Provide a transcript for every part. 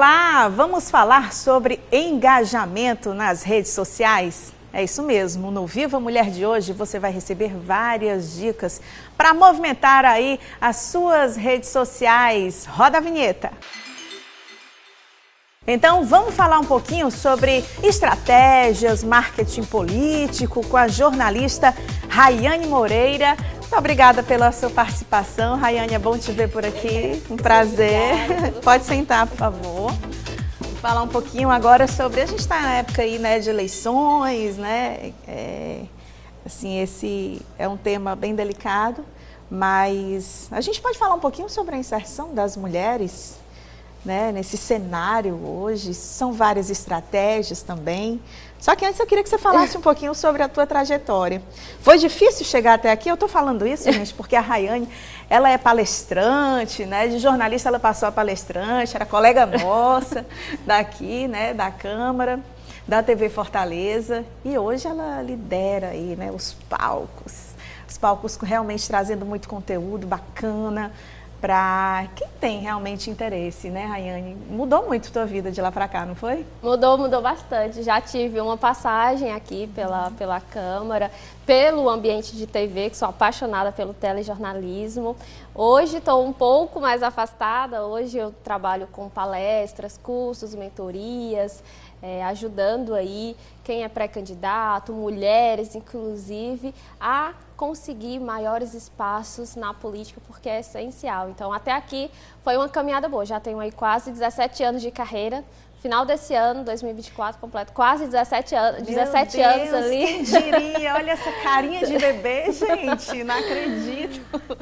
Olá, vamos falar sobre engajamento nas redes sociais? É isso mesmo, no Viva Mulher de hoje você vai receber várias dicas para movimentar aí as suas redes sociais. Roda a vinheta! Então vamos falar um pouquinho sobre estratégias, marketing político com a jornalista Rayane Moreira. Muito obrigada pela sua participação. Rayane, é bom te ver por aqui, um prazer. Pode sentar, por favor. Vou falar um pouquinho agora sobre, a gente está na época aí, né, de eleições, né, assim, esse é um tema bem delicado, mas a gente pode falar um pouquinho sobre a inserção das mulheres, né, nesse cenário hoje. São várias estratégias também. Só que antes eu queria que você falasse um pouquinho sobre a tua trajetória. Foi difícil chegar até aqui? Eu estou falando isso, gente, porque a Rayane, ela é palestrante, né? De jornalista ela passou a palestrante, era colega nossa daqui, né? Da Câmara, da TV Fortaleza. E hoje ela lidera aí, né? Os palcos realmente trazendo muito conteúdo bacana para quem tem realmente interesse, né, Rayane? Mudou muito a tua vida de lá para cá, não foi? Mudou bastante. Já tive uma passagem aqui pela Câmara, pelo ambiente de TV, que sou apaixonada pelo telejornalismo. Hoje estou um pouco mais afastada, hoje eu trabalho com palestras, cursos, mentorias, ajudando aí quem é pré-candidato, mulheres inclusive, a conseguir maiores espaços na política, porque é essencial. Então, até aqui foi uma caminhada boa. Já tenho aí quase 17 anos de carreira. Final desse ano, 2024, completo quase 17 anos, 17 Meu Deus, anos ali. Quem diria? Olha essa carinha de bebê, gente, não acredito.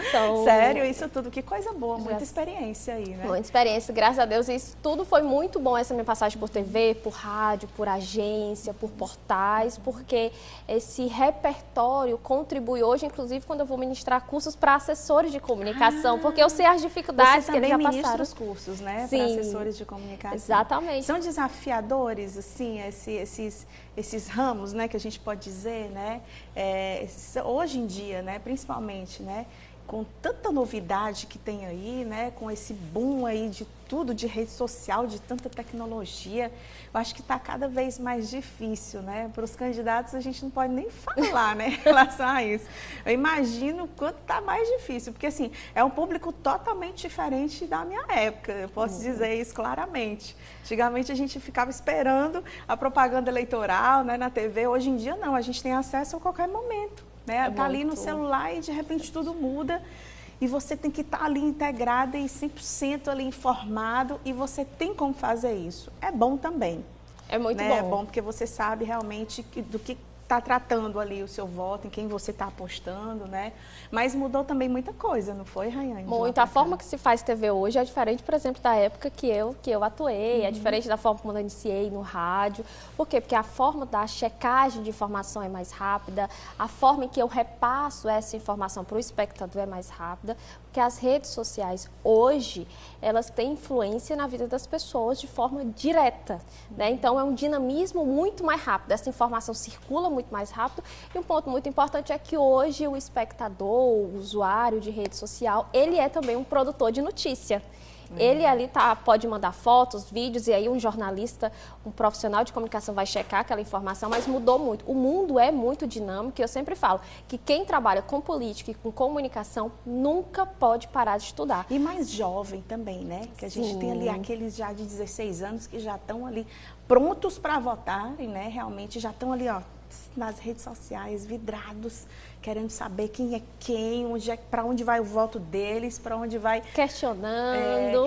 Então, sério, isso tudo, que coisa boa, muita experiência aí, né? Muita experiência, graças a Deus, isso tudo foi muito bom, essa minha passagem por TV, por rádio, por agência, por portais, porque esse repertório contribui hoje, inclusive quando eu vou ministrar cursos para assessores de comunicação, porque eu sei as dificuldades que eles já passaram. Você também ministra os cursos, né? Sim, para assessores de comunicação. Exatamente. São desafiadores, assim, esses ramos, né, que a gente pode dizer, né, hoje em dia, né, principalmente, né, com tanta novidade que tem aí, né, com esse boom aí de tudo, de rede social, de tanta tecnologia, eu acho que está cada vez mais difícil, né, para os candidatos a gente não pode nem falar, né, em relação a isso. Eu imagino o quanto está mais difícil, porque assim, é um público totalmente diferente da minha época, eu posso dizer isso claramente. Antigamente a gente ficava esperando a propaganda eleitoral, né, na TV, hoje em dia não, a gente tem acesso a qualquer momento. Tá ali no celular e de repente tudo muda e você tem que estar ali integrada e 100% ali informado, e você tem como fazer isso. É bom também. É muito né? bom. É bom porque você sabe realmente do que está tratando ali o seu voto, em quem você está apostando, né? Mas mudou também muita coisa, não foi, Rayane? Muito. A forma que se faz TV hoje é diferente, por exemplo, da época que eu atuei, é diferente da forma como eu iniciei no rádio. Por quê? Porque a forma da checagem de informação é mais rápida, a forma em que eu repasso essa informação para o espectador é mais rápida, porque as redes sociais hoje, elas têm influência na vida das pessoas de forma direta, né? Então é um dinamismo muito mais rápido, essa informação circula muito mais rápido, e um ponto muito importante é que hoje o espectador, o usuário de rede social, ele é também um produtor de notícia. Ele ali pode mandar fotos, vídeos, e aí um jornalista, um profissional de comunicação vai checar aquela informação, mas mudou muito. O mundo é muito dinâmico, e eu sempre falo que quem trabalha com política e com comunicação nunca pode parar de estudar. E mais jovem também, né? Que a gente tem ali aqueles já de 16 anos que já estão ali prontos para votarem, né? Realmente já estão ali, ó, nas redes sociais, vidrados, querendo saber quem é quem, para onde vai o voto deles, para onde vai... Questionando.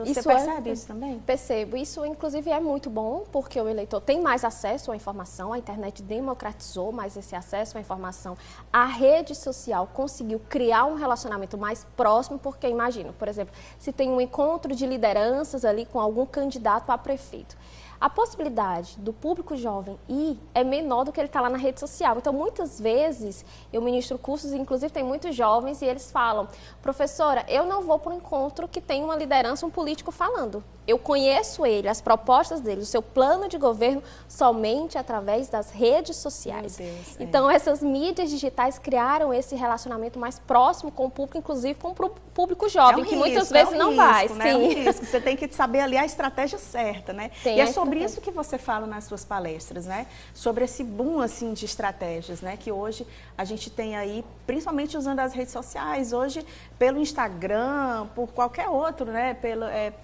Você percebe isso também? Percebo. Isso, inclusive, é muito bom, porque o eleitor tem mais acesso à informação, a internet democratizou mais esse acesso à informação. A rede social conseguiu criar um relacionamento mais próximo, porque, imagino, por exemplo, se tem um encontro de lideranças ali com algum candidato a prefeito, a possibilidade do público jovem ir é menor do que ele está lá na rede social. Então, muitas vezes, eu ministro cursos, inclusive tem muitos jovens, e eles falam: professora, eu não vou para um encontro que tem uma liderança, um político falando. Eu conheço ele, as propostas dele, o seu plano de governo, somente através das redes sociais. Meu Deus, então, essas mídias digitais criaram esse relacionamento mais próximo com o público, inclusive com o público jovem, que muitas vezes não vai. Né? É um risco. Você tem que saber ali a estratégia certa, né? E é sobre isso que você fala nas suas palestras, né? Sobre esse boom, assim, de estratégias, né? Que hoje a gente tem aí, principalmente usando as redes sociais, hoje pelo Instagram, por qualquer outro, né?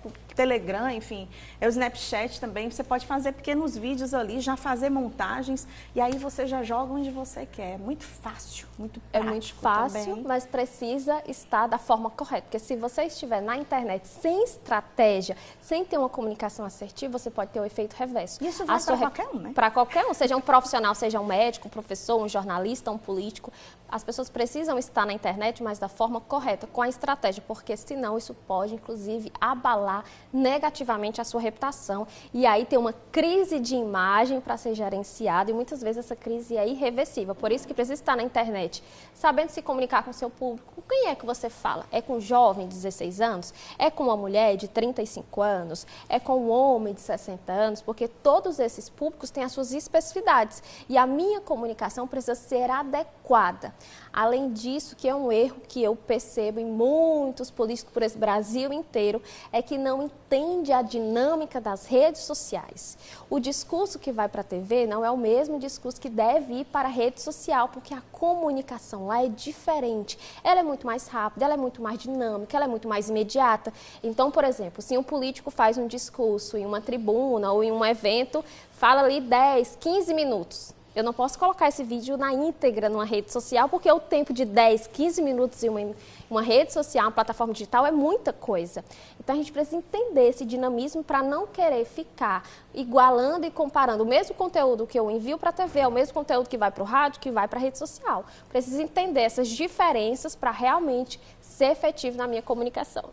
Por Telegram, enfim, o Snapchat também, você pode fazer pequenos vídeos ali, já fazer montagens e aí você já joga onde você quer. Muito fácil, muito prático. É muito fácil, também. Mas precisa estar da forma correta, porque se você estiver na internet sem estratégia, sem ter uma comunicação assertiva, você pode ter o efeito reverso. Isso vai para qualquer um, né? Para qualquer um, seja um profissional, seja um médico, um professor, um jornalista, um político. As pessoas precisam estar na internet, mas da forma correta, com a estratégia, porque senão isso pode, inclusive, abalar negativamente a sua reputação. E aí tem uma crise de imagem para ser gerenciada e muitas vezes essa crise é irreversível. Por isso que precisa estar na internet, sabendo se comunicar com o seu público. Com quem é que você fala? É com um jovem de 16 anos? É com uma mulher de 35 anos? É com um homem de 60 anos? Porque todos esses públicos têm as suas especificidades. E a minha comunicação precisa ser adequada. Além disso, que é um erro que eu percebo em muitos políticos por esse Brasil inteiro, é que não entende a dinâmica das redes sociais. O discurso que vai para a TV não é o mesmo discurso que deve ir para a rede social, porque a comunicação lá é diferente. Ela é muito mais rápida, ela é muito mais dinâmica, ela é muito mais imediata. Então, por exemplo, se um político faz um discurso em uma tribuna ou em um evento, fala ali 10, 15 minutos. Eu não posso colocar esse vídeo na íntegra numa rede social, porque o tempo de 10, 15 minutos em uma rede social, uma plataforma digital, é muita coisa. Então, a gente precisa entender esse dinamismo para não querer ficar igualando e comparando o mesmo conteúdo que eu envio para a TV, ao mesmo conteúdo que vai para o rádio, que vai para a rede social. Preciso entender essas diferenças para realmente ser efetivo na minha comunicação.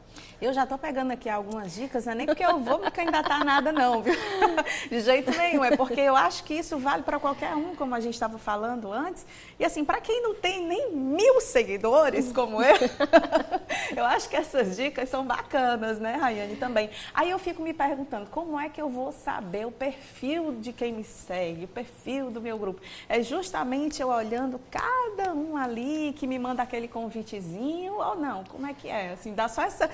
Eu já estou pegando aqui algumas dicas, não é nem porque eu vou me candidatar nada não, viu? De jeito nenhum, é porque eu acho que isso vale para qualquer um, como a gente estava falando antes. E assim, para quem não tem nem 1000 seguidores, como eu acho que essas dicas são bacanas, né, Rayane, também. Aí eu fico me perguntando, como é que eu vou saber o perfil de quem me segue, o perfil do meu grupo? É justamente eu olhando cada um ali que me manda aquele convitezinho ou não? Como é que é? Assim, dá só essa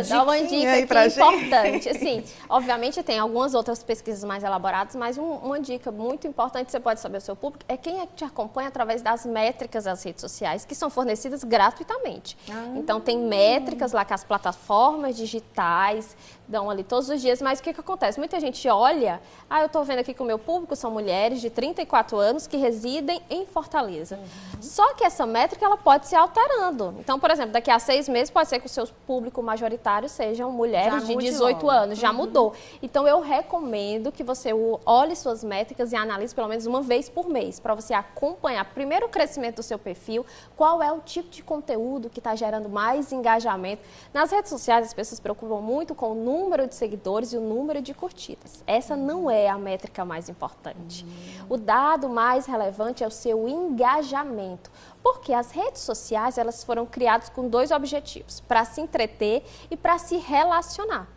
diquinha aí pra gente. Importante. Assim, obviamente tem algumas outras pesquisas mais elaboradas, mas uma dica muito importante que você pode saber o seu público é quem é que te acompanha através das métricas das redes sociais, que são fornecidas gratuitamente. Então, tem métricas lá que as plataformas digitais dão ali todos os dias, mas o que acontece? Muita gente olha, eu estou vendo aqui que o meu público são mulheres de 34 anos que residem em Fortaleza. Só que essa métrica, ela pode se alterando. Então, por exemplo, daqui a 6 meses pode ser que o seu público majoritário sejam mulheres de 18 anos, já mudou. Então, eu recomendo que você olhe suas métricas e analise pelo menos uma vez por mês, para você acompanhar primeiro o crescimento do seu perfil, qual é o tipo de conteúdo que está gerando mais engajamento. Nas redes sociais, as pessoas se preocupam muito com o número de seguidores e o número de curtidas. Essa não é a métrica mais importante. O dado mais relevante é o seu engajamento. Porque as redes sociais, elas foram criadas com 2 objetivos, para se entreter e para se relacionar.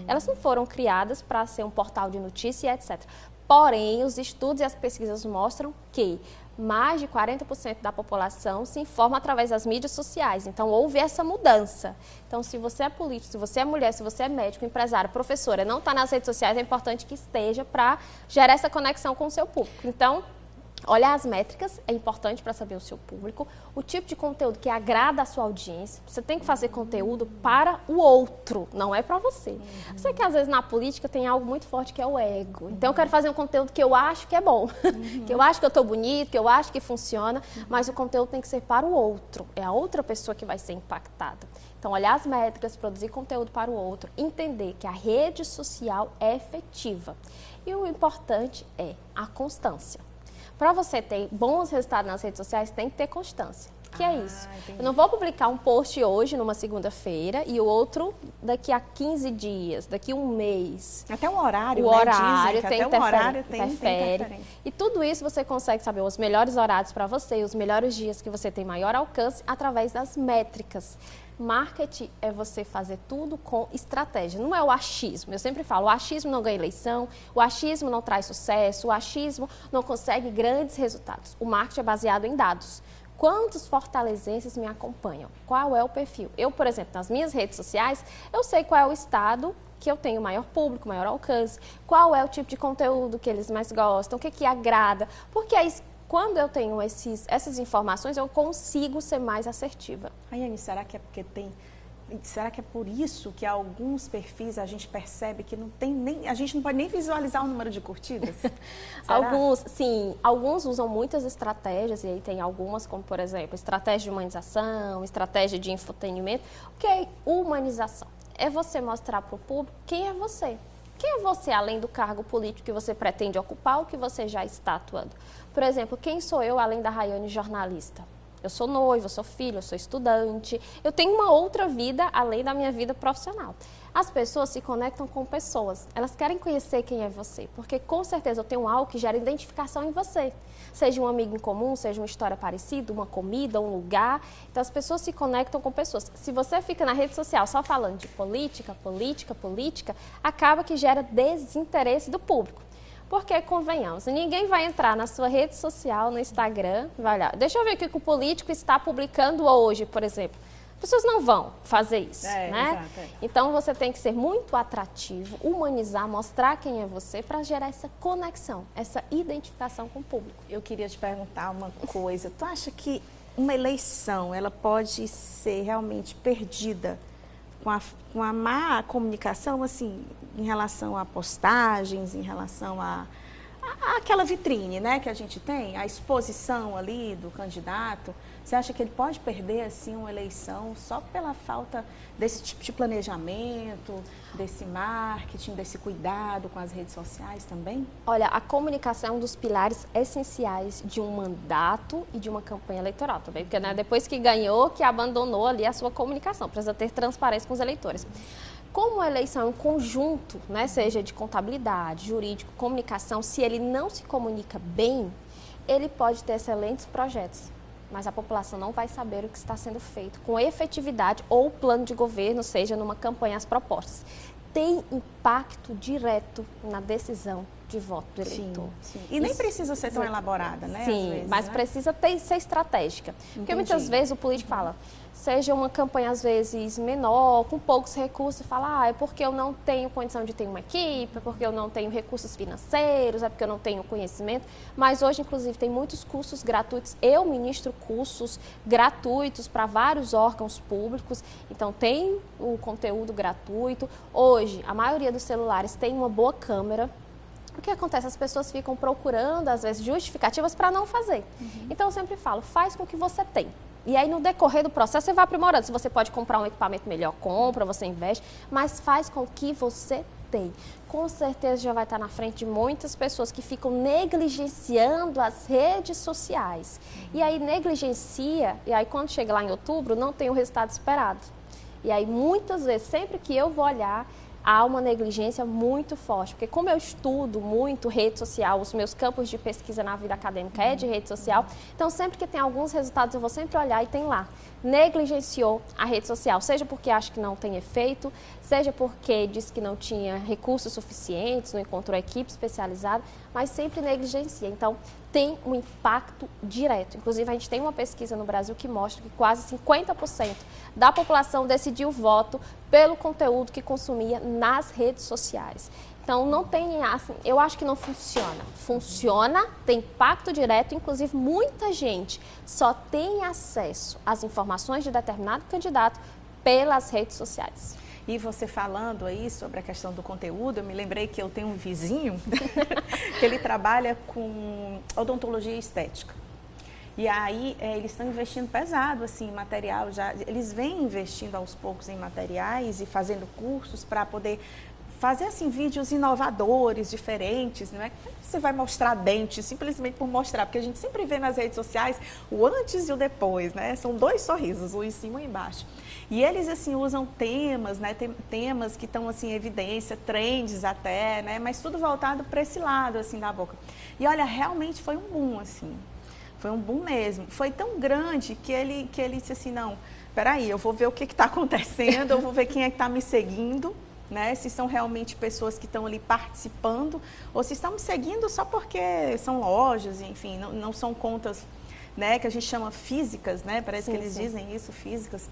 Elas não foram criadas para ser um portal de notícias e etc. Porém, os estudos e as pesquisas mostram que mais de 40% da população se informa através das mídias sociais. Então, houve essa mudança. Então, se você é político, se você é mulher, se você é médico, empresário, professora, não está nas redes sociais, é importante que esteja para gerar essa conexão com o seu público. Então, olhar as métricas é importante para saber o seu público, o tipo de conteúdo que agrada a sua audiência. Você tem que fazer conteúdo para o outro, não é para você. Eu sei que às vezes na política tem algo muito forte que é o ego. Então eu quero fazer um conteúdo que eu acho que é bom, que eu acho que eu estou bonito, que eu acho que funciona, mas o conteúdo tem que ser para o outro. É a outra pessoa que vai ser impactada. Então, olhar as métricas, produzir conteúdo para o outro, entender que a rede social é efetiva. E o importante é a constância. Para você ter bons resultados nas redes sociais, tem que ter constância. que é isso? Entendi. Eu não vou publicar um post hoje, numa segunda-feira, e o outro daqui a 15 dias, daqui a um mês. Até o horário, O né? horário Dizem que tem até o horário interfere. interferência. E tudo isso você consegue saber os melhores horários para você, os melhores dias que você tem maior alcance através das métricas. Marketing é você fazer tudo com estratégia, não é o achismo. Eu sempre falo, o achismo não ganha eleição, o achismo não traz sucesso, o achismo não consegue grandes resultados. O marketing é baseado em dados. Quantos fortalezenses me acompanham? Qual é o perfil? Eu, por exemplo, nas minhas redes sociais, eu sei qual é o estado que eu tenho maior público, maior alcance, qual é o tipo de conteúdo que eles mais gostam, o que agrada, porque aí, quando eu tenho essas informações, eu consigo ser mais assertiva. Rayane, será que é porque será que é por isso que alguns perfis a gente percebe que não tem nem, a gente não pode nem visualizar o número de curtidas? Alguns usam muitas estratégias, e aí tem algumas, como por exemplo, estratégia de humanização, estratégia de infotenimento. O que é humanização? É você mostrar para o público quem é você. Quem é você além do cargo político que você pretende ocupar ou que você já está atuando? Por exemplo, quem sou eu além da Rayane jornalista? Eu sou noiva, eu sou filha, eu sou estudante, eu tenho uma outra vida além da minha vida profissional. As pessoas se conectam com pessoas, elas querem conhecer quem é você, porque com certeza eu tenho algo que gera identificação em você. Seja um amigo em comum, seja uma história parecida, uma comida, um lugar. Então as pessoas se conectam com pessoas. Se você fica na rede social só falando de política, acaba que gera desinteresse do público. Porque, convenhamos, ninguém vai entrar na sua rede social, no Instagram, vai olhar. Deixa eu ver o que o político está publicando hoje, por exemplo. As pessoas não vão fazer isso, né? Exato, Então, você tem que ser muito atrativo, humanizar, mostrar quem é você para gerar essa conexão, essa identificação com o público. Eu queria te perguntar uma coisa. Tu acha que uma eleição, ela pode ser realmente perdida com a má comunicação, assim, em relação a postagens, em relação àquela vitrine, né, que a gente tem, a exposição ali do candidato? Você acha que ele pode perder, assim, uma eleição só pela falta desse tipo de planejamento, desse marketing, desse cuidado com as redes sociais também? Olha, a comunicação é um dos pilares essenciais de um mandato e de uma campanha eleitoral também, porque né, depois que ganhou, que abandonou ali a sua comunicação, precisa ter transparência com os eleitores. Como a eleição é um conjunto, né, seja de contabilidade, jurídico, comunicação, se ele não se comunica bem, ele pode ter excelentes projetos, mas a população não vai saber o que está sendo feito com efetividade ou plano de governo, seja numa campanha as propostas. Tem impacto direto na decisão de voto do eleitor. Sim. E nem precisa ser tão elaborada, né? Sim, às vezes, mas né? precisa ser estratégica. Porque muitas vezes o político fala, seja uma campanha às vezes menor, com poucos recursos, e fala, é porque eu não tenho condição de ter uma equipe, é porque eu não tenho recursos financeiros, é porque eu não tenho conhecimento. Mas hoje, inclusive, tem muitos cursos gratuitos. Eu ministro cursos gratuitos para vários órgãos públicos, então tem o conteúdo gratuito. Hoje, a maioria dos celulares tem uma boa câmera. O que acontece? As pessoas ficam procurando, às vezes, justificativas para não fazer. Então, eu sempre falo, faz com o que você tem. E aí, no decorrer do processo, você vai aprimorando. Se você pode comprar um equipamento melhor, compra, você investe, mas faz com o que você tem. Com certeza já vai estar na frente de muitas pessoas que ficam negligenciando as redes sociais. E aí, negligencia, e aí, quando chega lá em outubro, não tem o resultado esperado. E aí, muitas vezes, sempre que eu vou olhar, há uma negligência muito forte, porque como eu estudo muito rede social, os meus campos de pesquisa na vida acadêmica é de rede social, então sempre que tem alguns resultados eu vou sempre olhar e tem lá, negligenciou a rede social, seja porque acha que não tem efeito, seja porque disse que não tinha recursos suficientes, não encontrou equipe especializada, mas sempre negligencia, então tem um impacto direto. Inclusive, a gente tem uma pesquisa no Brasil que mostra que quase 50% da população decidiu o voto pelo conteúdo que consumia nas redes sociais. Então, não tem, assim, eu acho que não funciona. Funciona, tem impacto direto, inclusive muita gente só tem acesso às informações de determinado candidato pelas redes sociais. E você falando aí sobre a questão do conteúdo, eu me lembrei que eu tenho um vizinho que ele trabalha com odontologia estética. E aí eles estão investindo pesado assim, em material, eles vêm investindo aos poucos em materiais e fazendo cursos para poder fazer assim vídeos inovadores, diferentes, não é? Você vai mostrar dente simplesmente por mostrar, porque a gente sempre vê nas redes sociais o antes e o depois, né? São 2 sorrisos, um em cima e um embaixo. E eles assim usam temas, né? Temas que estão assim em evidência, trends até, né? Mas tudo voltado para esse lado assim da boca. E olha, realmente foi um boom assim. Foi um boom mesmo. Foi tão grande que ele disse assim, não, peraí, eu vou ver o que está acontecendo, eu vou ver quem é que está me seguindo, né? Se são realmente pessoas que estão ali participando ou se estão me seguindo só porque são lojas, enfim, não são contas, né, que a gente chama físicas, né? Parece que eles dizem isso, físicas.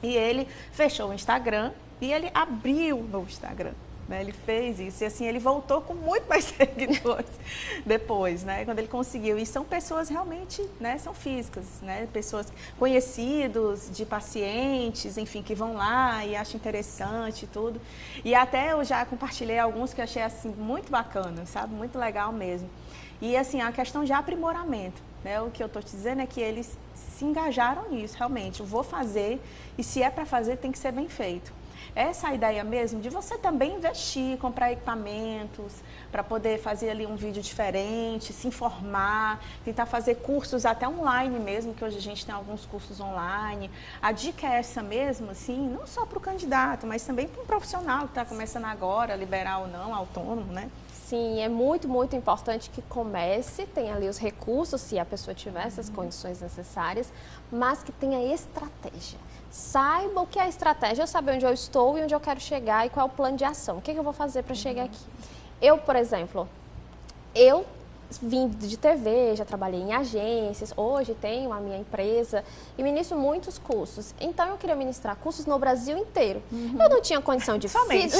E ele fechou o Instagram e ele abriu no Instagram. Né, ele fez isso e assim ele voltou com muito mais seguidores depois, né, quando ele conseguiu. E são pessoas realmente, né, são físicas, né, pessoas conhecidos de pacientes, enfim, que vão lá e acham interessante e tudo. E até eu já compartilhei alguns que eu achei assim muito bacana, sabe, muito legal mesmo. E assim a questão de aprimoramento, né, o que eu estou te dizendo é que eles se engajaram nisso, realmente. Eu vou fazer e se é para fazer tem que ser bem feito. Essa é a ideia mesmo de você também investir, comprar equipamentos para poder fazer ali um vídeo diferente, se informar, tentar fazer cursos até online mesmo, que hoje a gente tem alguns cursos online. A dica é essa mesmo, assim, não só para o candidato, mas também para um profissional que está começando agora, liberal ou não, autônomo, né? Sim, é muito, muito importante que comece, tenha ali os recursos, se a pessoa tiver essas condições necessárias, mas que tenha estratégia. Saiba o que é a estratégia, eu saber onde eu estou e onde eu quero chegar e qual é o plano de ação. O que eu vou fazer para chegar aqui? Eu, por exemplo, eu vim de TV, já trabalhei em agências, hoje tenho a minha empresa e ministro muitos cursos. Então, eu queria ministrar cursos no Brasil inteiro. Eu não tinha condição de... Somente.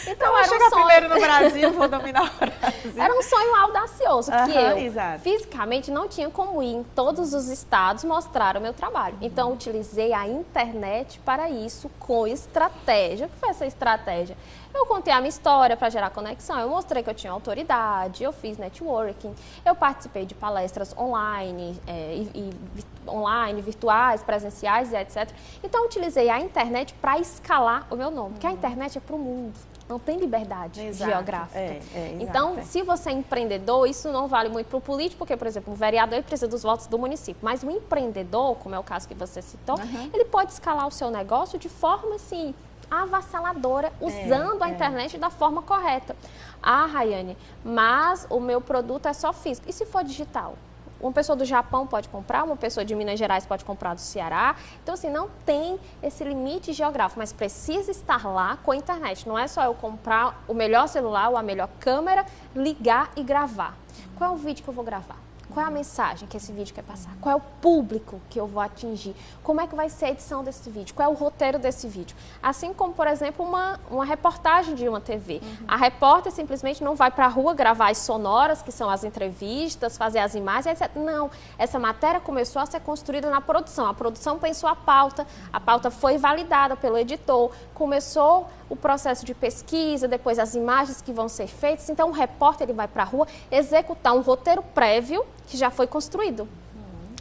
Então, era chegar primeiro no Brasil, vou dominar o Brasil. Era um sonho audacioso, que eu exato. fisicamente não tinha como ir em todos os estados mostrar o meu trabalho. Então, utilizei a internet para isso com estratégia. O que foi essa estratégia? Eu contei a minha história para gerar conexão, eu mostrei que eu tinha autoridade, eu fiz networking, eu participei de palestras online, virtuais, presenciais e etc. Então, eu utilizei a internet para escalar o meu nome, porque a internet é para o mundo. Não tem liberdade geográfica. Então, se você é empreendedor, isso não vale muito para o político, porque, por exemplo, o vereador ele precisa dos votos do município. Mas o empreendedor, como é o caso que você citou, ele pode escalar o seu negócio de forma, assim, avassaladora, usando a internet da forma correta. Ah, Rayane, mas o meu produto é só físico. E se for digital? Uma pessoa do Japão pode comprar, uma pessoa de Minas Gerais pode comprar do Ceará. Então, assim, não tem esse limite geográfico, mas precisa estar lá com a internet. Não é só eu comprar o melhor celular ou a melhor câmera, ligar e gravar. Qual é o vídeo que eu vou gravar? Qual é a mensagem que esse vídeo quer passar? Qual é o público que eu vou atingir? Como é que vai ser a edição desse vídeo? Qual é o roteiro desse vídeo? Assim como, por exemplo, uma reportagem de uma TV. A repórter simplesmente não vai para a rua gravar as sonoras, que são as entrevistas, fazer as imagens, etc. Não, essa matéria começou a ser construída na produção. A produção pensou a pauta foi validada pelo editor, começou o processo de pesquisa, depois as imagens que vão ser feitas. Então, o repórter ele vai para a rua executar um roteiro prévio que já foi construído.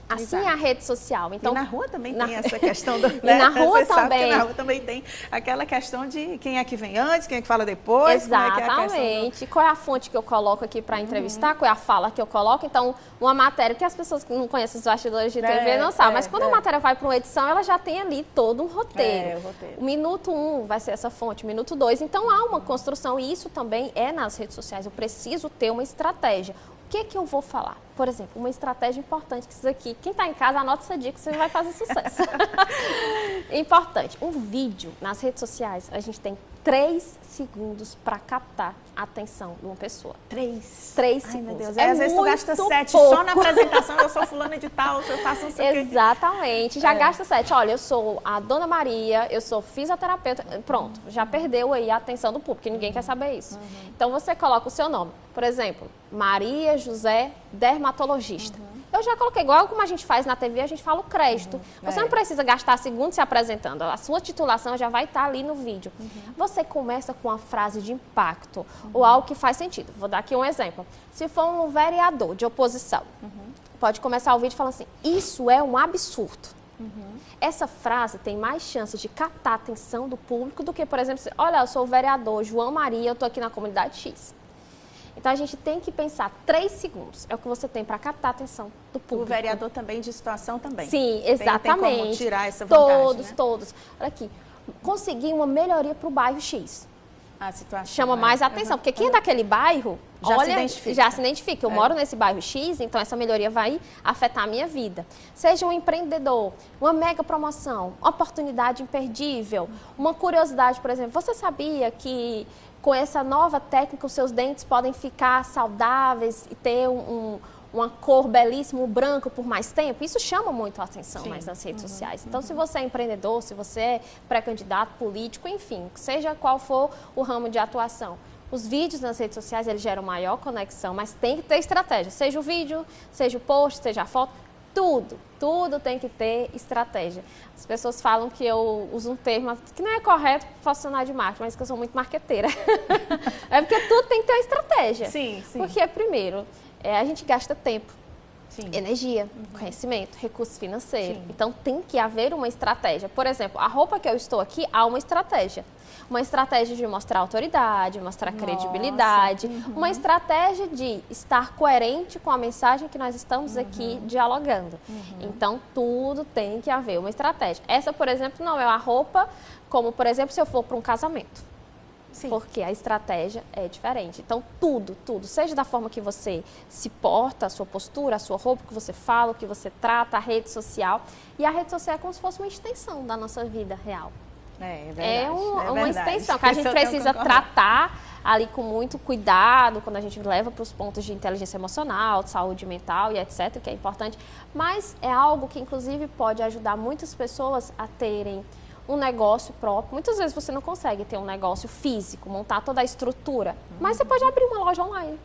Assim é a rede social. Então, e na rua também tem essa questão do... E na rua também. Na rua também tem aquela questão de quem é que vem antes, quem é que fala depois. Exatamente. Qual é a fonte que eu coloco aqui para entrevistar? Qual é a fala que eu coloco? Então, uma matéria que as pessoas que não conhecem os bastidores de TV não sabem. Mas quando a matéria vai para uma edição, ela já tem ali todo um roteiro. O minuto 1 vai ser essa fonte, o minuto 2. Então, há uma construção e isso também é nas redes sociais. Eu preciso ter uma estratégia. O que eu vou falar? Por exemplo, uma estratégia importante, que isso aqui, quem está em casa, anota essa dica, você vai fazer sucesso. Importante, um vídeo nas redes sociais, a gente tem 3 segundos para captar a atenção de uma pessoa. 3 segundos. Ai, meu Deus. Às vezes tu gasta 7 só na apresentação, eu sou fulana de tal, eu faço não sei o quê. Exatamente, já gasta 7. Olha, eu sou a Dona Maria, eu sou fisioterapeuta, pronto, já perdeu aí a atenção do público, ninguém quer saber isso. Então você coloca o seu nome, por exemplo, Maria José, dermatologista. Eu já coloquei, igual como a gente faz na TV, a gente fala o crédito. Você não precisa gastar segundos se apresentando. A sua titulação já vai estar ali no vídeo. Você começa com uma frase de impacto ou algo que faz sentido. Vou dar aqui um exemplo. Se for um vereador de oposição, pode começar o vídeo falando assim, isso é um absurdo. Essa frase tem mais chances de captar a atenção do público do que, por exemplo, olha, eu sou o vereador João Maria, eu estou aqui na comunidade X. Então, a gente tem que pensar 3 segundos, é o que você tem para captar a atenção do público. O vereador também de situação também. Sim, exatamente. Tem como tirar essa vantagem, Todos. Olha aqui, conseguir uma melhoria para o bairro X. A situação Chama mais atenção, porque quem é daquele bairro, já se identifica. Eu moro nesse bairro X, então essa melhoria vai afetar a minha vida. Seja um empreendedor, uma mega promoção, uma oportunidade imperdível, uma curiosidade, por exemplo. Você sabia que com essa nova técnica os seus dentes podem ficar saudáveis e ter uma cor belíssima, branco por mais tempo? Isso chama muito a atenção mais nas redes sociais. Então, se você é empreendedor, se você é pré-candidato político, enfim, seja qual for o ramo de atuação, os vídeos nas redes sociais, eles geram maior conexão, mas tem que ter estratégia. Seja o vídeo, seja o post, seja a foto, tudo tem que ter estratégia. As pessoas falam que eu uso um termo que não é correto para profissional de marketing, mas que eu sou muito marqueteira. É porque tudo tem que ter uma estratégia. Sim. Porque, primeiro, a gente gasta tempo, energia, Uhum. conhecimento, recurso financeiro. Então, tem que haver uma estratégia. Por exemplo, a roupa que eu estou aqui, há uma estratégia. Uma estratégia de mostrar autoridade, mostrar credibilidade. Uhum. Uma estratégia de estar coerente com a mensagem que nós estamos aqui dialogando. Então, tudo tem que haver uma estratégia. Essa, por exemplo, não é a roupa como, por exemplo, se eu for para um casamento. Sim. Porque a estratégia é diferente. Então, tudo, seja da forma que você se porta, a sua postura, a sua roupa, o que você fala, o que você trata, a rede social. E a rede social é como se fosse uma extensão da nossa vida real. É verdade. Uma extensão que a gente precisa tratar ali com muito cuidado, quando a gente leva para os pontos de inteligência emocional, de saúde mental e etc., que é importante. Mas é algo que, inclusive, pode ajudar muitas pessoas a terem um negócio próprio. Muitas vezes você não consegue ter um negócio físico, montar toda a estrutura, mas você pode abrir uma loja online.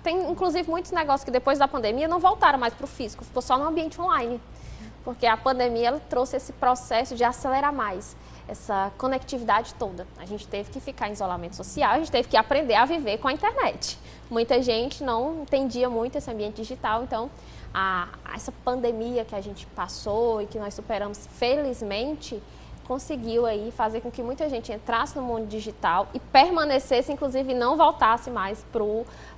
Tem, inclusive, muitos negócios que depois da pandemia não voltaram mais para o físico, ficou só no ambiente online. Porque a pandemia ela trouxe esse processo de acelerar mais essa conectividade toda. A gente teve que ficar em isolamento social, a gente teve que aprender a viver com a internet. Muita gente não entendia muito esse ambiente digital, então essa pandemia que a gente passou e que nós superamos, felizmente, conseguiu aí fazer com que muita gente entrasse no mundo digital e permanecesse, inclusive não voltasse mais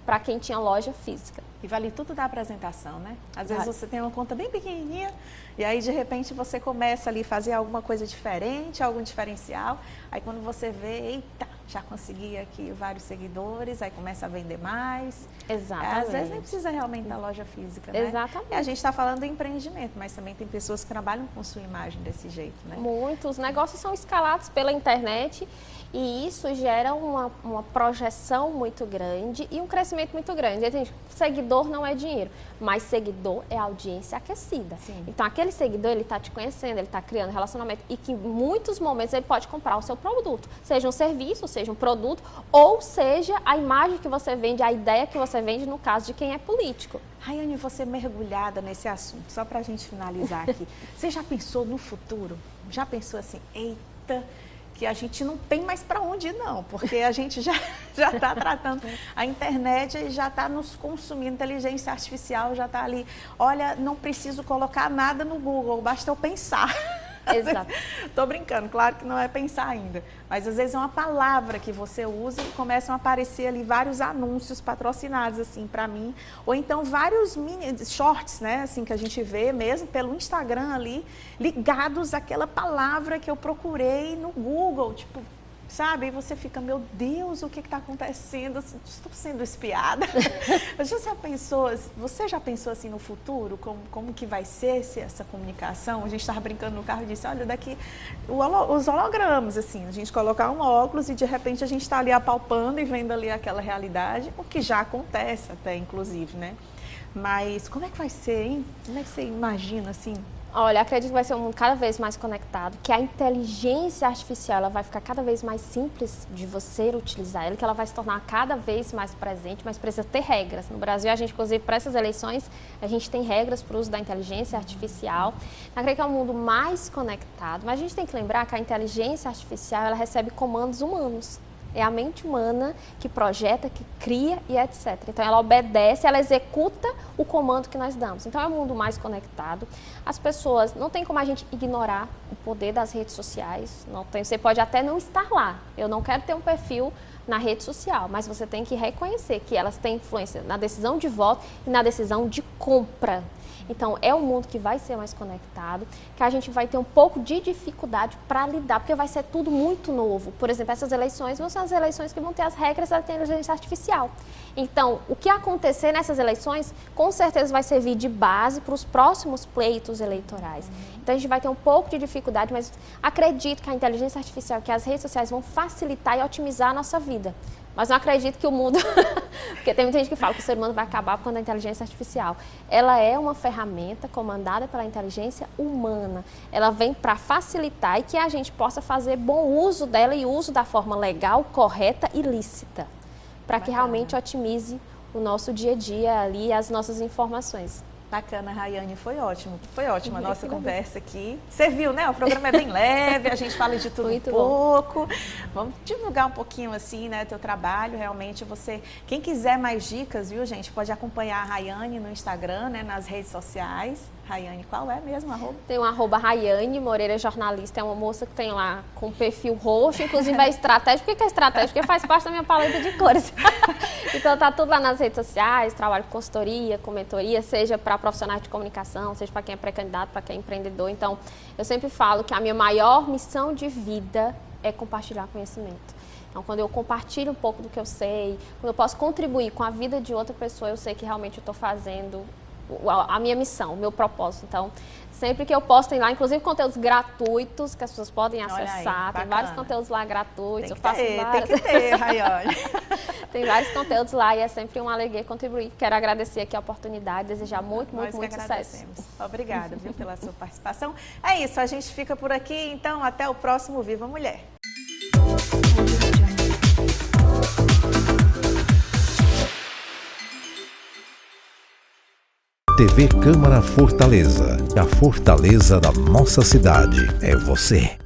para quem tinha loja física. E vale tudo da apresentação, né? Às vezes você tem uma conta bem pequenininha e aí de repente você começa ali a fazer alguma coisa diferente, algum diferencial. Aí quando você vê, eita, já consegui aqui vários seguidores, aí começa a vender mais. Exatamente. Às vezes nem precisa realmente da loja física, né? Exatamente. E a gente está falando do empreendimento, mas também tem pessoas que trabalham com sua imagem desse jeito, né? Muitos negócios são escalados pela internet e isso gera uma projeção muito grande e um crescimento muito grande. Gente, seguidor não é dinheiro, mas seguidor é audiência aquecida. Sim. Então, aquele seguidor, ele está te conhecendo, ele está criando relacionamento e que em muitos momentos ele pode comprar o seu produto. Seja um serviço, seja um produto, ou seja a imagem que você vende, a ideia que você vende, no caso de quem é político. Rayane, você mergulhada nesse assunto, só para a gente finalizar aqui. Você já pensou no futuro? Já pensou assim, eita, que a gente não tem mais para onde ir, não, porque a gente já está tratando, a internet já está nos consumindo, inteligência artificial já está ali. Olha, não preciso colocar nada no Google, basta eu pensar. Exato. Estou brincando, claro que não é pensar ainda, mas às vezes é uma palavra que você usa e começam a aparecer ali vários anúncios patrocinados assim para mim, ou então vários mini shorts, né, assim que a gente vê mesmo pelo Instagram ali, ligados àquela palavra que eu procurei no Google, tipo, sabe? E você fica, meu Deus, o que está acontecendo? Estou sendo espiada. Você já pensou assim no futuro? Como que vai ser essa comunicação? A gente estava brincando no carro e disse, olha, daqui os hologramas, assim, a gente colocar um óculos e de repente a gente está ali apalpando e vendo ali aquela realidade, o que já acontece até, inclusive, né? Mas como é que vai ser, hein? Como é que você imagina, assim? Olha, acredito que vai ser um mundo cada vez mais conectado, que a inteligência artificial ela vai ficar cada vez mais simples de você utilizar ela, que ela vai se tornar cada vez mais presente, mas precisa ter regras. No Brasil, a gente, inclusive, para essas eleições, a gente tem regras para o uso da inteligência artificial. Eu acredito que é um mundo mais conectado, mas a gente tem que lembrar que a inteligência artificial ela recebe comandos humanos. É a mente humana que projeta, que cria e etc. Então, ela obedece, ela executa o comando que nós damos. Então, é um mundo mais conectado. As pessoas, não tem como a gente ignorar o poder das redes sociais. Não tem, você pode até não estar lá. Eu não quero ter um perfil na rede social, mas você tem que reconhecer que elas têm influência na decisão de voto e na decisão de compra. Então, é um mundo que vai ser mais conectado, que a gente vai ter um pouco de dificuldade para lidar, porque vai ser tudo muito novo. Por exemplo, essas eleições vão ser as eleições que vão ter as regras da inteligência artificial. Então, o que acontecer nessas eleições, com certeza vai servir de base para os próximos pleitos eleitorais. Então, a gente vai ter um pouco de dificuldade, mas acredito que a inteligência artificial, que as redes sociais vão facilitar e otimizar a nossa vida. Mas não acredito que o mundo... Porque tem muita gente que fala que o ser humano vai acabar por conta da inteligência artificial. Ela é uma ferramenta comandada pela inteligência humana. Ela vem para facilitar e que a gente possa fazer bom uso dela e uso da forma legal, correta e lícita. Para que realmente otimize o nosso dia a dia ali, as nossas informações. Bacana, Rayane, foi ótima a nossa conversa aqui. Você viu, né? O programa é bem leve, a gente fala de tudo muito pouco. Vamos divulgar um pouquinho assim, né, teu trabalho, realmente você... Quem quiser mais dicas, viu, gente, pode acompanhar a Rayane no Instagram, né, nas redes sociais. Rayane, qual é mesmo? Arroba? Tem um arroba Rayane Moreira Jornalista, é uma moça que tem lá com perfil roxo, inclusive é estratégico. Por que é estratégico? Porque faz parte da minha paleta de cores. Então tá tudo lá nas redes sociais, trabalho com consultoria, com mentoria, seja para profissionais de comunicação, seja para quem é pré-candidato, para quem é empreendedor. Então, eu sempre falo que a minha maior missão de vida é compartilhar conhecimento. Então, quando eu compartilho um pouco do que eu sei, quando eu posso contribuir com a vida de outra pessoa, eu sei que realmente eu estou fazendo a minha missão, o meu propósito. Então, sempre que eu posto, tem lá, inclusive, conteúdos gratuitos que as pessoas podem acessar. Tem vários conteúdos lá gratuitos. Tem que ter, Rayane. Tem vários conteúdos lá e é sempre uma alegria contribuir. Quero agradecer aqui a oportunidade, desejar muito sucesso. Obrigada, viu, pela sua participação. É isso, a gente fica por aqui. Então, até o próximo Viva Mulher. TV Câmara Fortaleza. A fortaleza da nossa cidade é você.